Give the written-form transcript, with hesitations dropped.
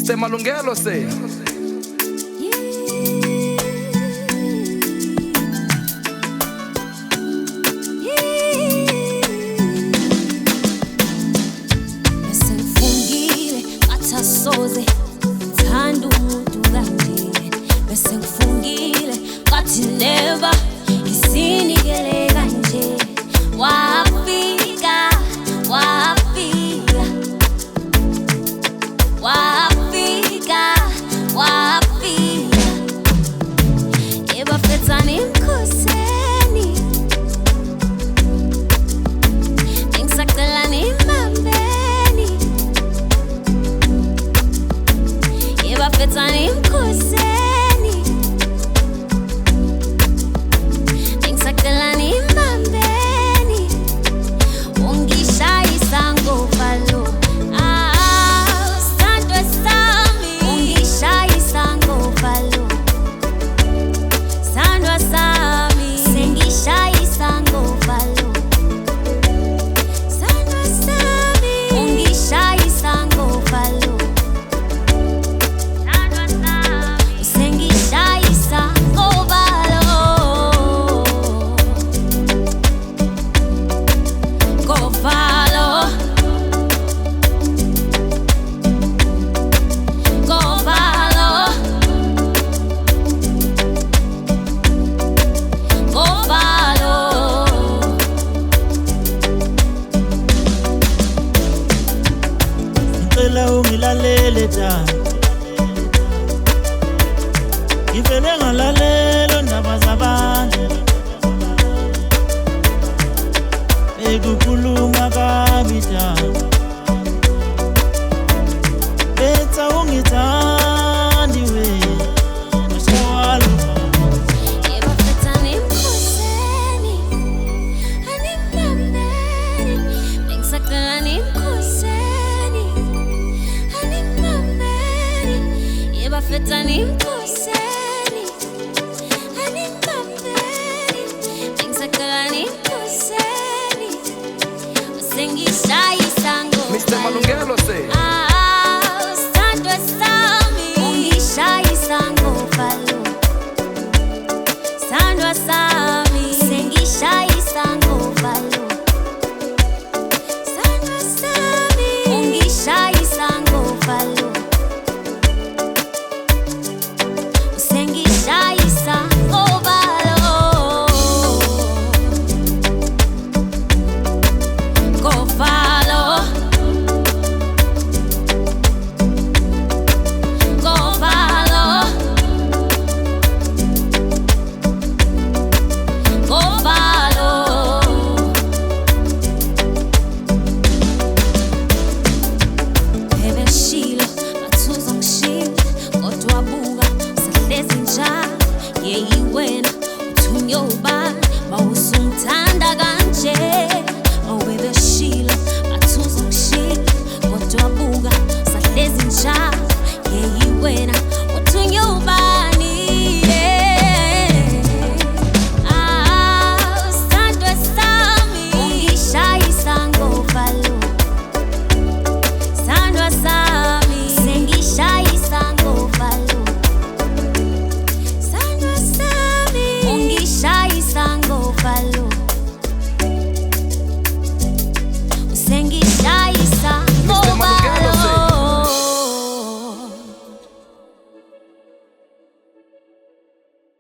Mr. Malungelo say. Soze thanda umuntu kanje bese ngifungile ngathi never isinikele kanje wafika wafika wafika wafika ebafethani mkhoseni ngisacelani bafethani mkhoseni ngisacelani mbambeni ungishayisa ngovalo sandwe sami ungishayisa ngovalo sandwa sami sengishayisa ngovalo sandwa sami ungishayisa ngovalo ngilalele ja ngivele ngalalelo ndaba zabantu ekukhuluma kabi ja betha ungithandi we mashawalo ebafethani mkhoseni animambeni bengisacelani mkhoseni bafethani mkhoseni animambeni bengisacelani mkhoseni usengishayisa Mr. Malungelo say. sandwe sami ungishayisa ngovalo sandwa sami sengishayisa ngovalo sandwa sami ungishayisa ngovalo sengishayisa ngovalo ngovalo ngovalo ngovalo ebeshilo bathuza ngishilo kodwa buka lezinja yeyiwena uthunywe ubani mawusungithanda kanje awebeshila bathuza ngishila kodwa buka salezinja yeyiwena